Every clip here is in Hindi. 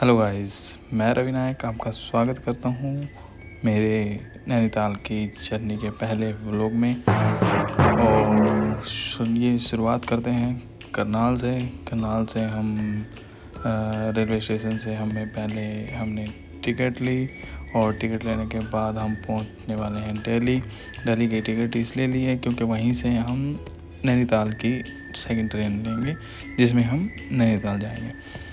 हेलो गाइस, मैं रवि नायक आपका स्वागत करता हूँ मेरे नैनीताल की जर्नी के पहले व्लॉग में। और सुनिए, शुरुआत करते हैं करनाल से हम रेलवे स्टेशन से हमने टिकट ली। और टिकट लेने के बाद हम पहुँचने वाले हैं दिल्ली की टिकट इसलिए ली है क्योंकि वहीं से हम नैनीताल की सेकंड ट्रेन लेंगे जिसमें हम नैनीताल जाएंगे।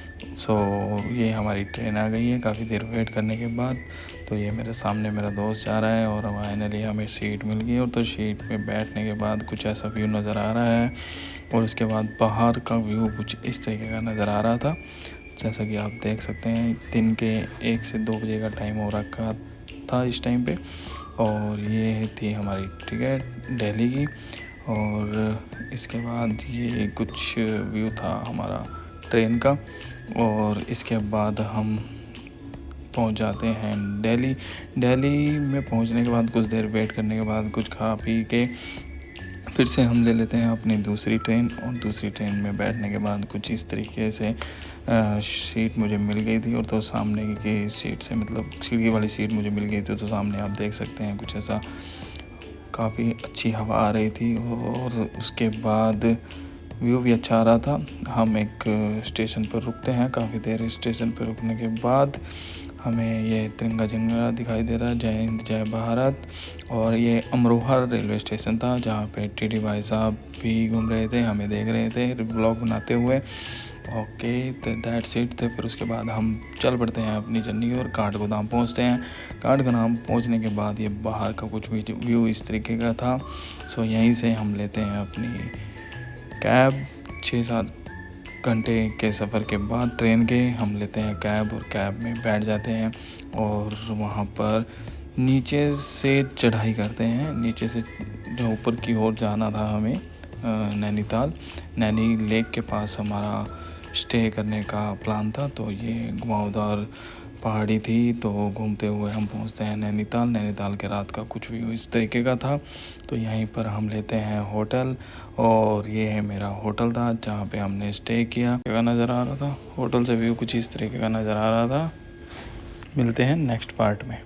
ये हमारी ट्रेन आ गई है काफ़ी देर वेट करने के बाद। तो ये मेरे सामने मेरा दोस्त जा रहा है और फाइनली हमें सीट मिल गई। और तो सीट पे बैठने के बाद कुछ ऐसा व्यू नज़र आ रहा है और उसके बाद बाहर का व्यू कुछ इस तरीके का नज़र आ रहा था। जैसा कि आप देख सकते हैं, दिन के 1 से 2 बजे का टाइम हो रखा था इस टाइम पे। और ये थी हमारी टिकट दिल्ली की। और इसके बाद ये कुछ व्यू था हमारा ट्रेन का। और इसके बाद हम पहुंच जाते हैं दिल्ली में पहुंचने के बाद कुछ देर वेट करने के बाद कुछ खा पी के फिर से हम ले लेते हैं अपनी दूसरी ट्रेन। और दूसरी ट्रेन में बैठने के बाद कुछ इस तरीके से सीट मुझे मिल गई थी। और तो सामने की सीट से मतलब खिड़की वाली सीट मुझे मिल गई थी। तो सामने आप देख सकते हैं कुछ ऐसा काफ़ी अच्छी हवा आ रही थी और उसके बाद व्यू भी अच्छा आ रहा था। हम एक स्टेशन पर रुकते हैं, काफ़ी देर स्टेशन पर रुकने के बाद हमें ये तिरंगा झंडा दिखाई दे रहा है, जय हिंद जय भारत। और ये अमरोहा रेलवे स्टेशन था जहाँ पे टीटी भाई साहब भी घूम रहे थे, हमें देख रहे थे ब्लॉग बनाते हुए। ओके, तो दैट्स इट। तो फिर उसके बाद हम चल पड़ते हैं अपनी जर्नी और काठगोदाम पहुंचते हैं। काठगोदाम पहुंचने के बाद ये बाहर का कुछ व्यू इस तरीके का था। यहीं से हम लेते हैं अपनी कैब। 6-7 घंटे के सफ़र के बाद ट्रेन के हम लेते हैं कैब और कैब में बैठ जाते हैं। और वहाँ पर नीचे से चढ़ाई करते हैं। नीचे से जो ऊपर की ओर जाना था हमें नैनी लेक के पास हमारा स्टे करने का प्लान था। तो ये घुमावदार पहाड़ी थी। तो घूमते हुए हम पहुंचते हैं नैनीताल के रात का कुछ व्यू इस तरीके का था। तो यहीं पर हम लेते हैं होटल। और ये है मेरा होटल था जहाँ पे हमने स्टे किया का नज़र आ रहा था। होटल से व्यू कुछ इस तरीके का नज़र आ रहा था। मिलते हैं नेक्स्ट पार्ट में।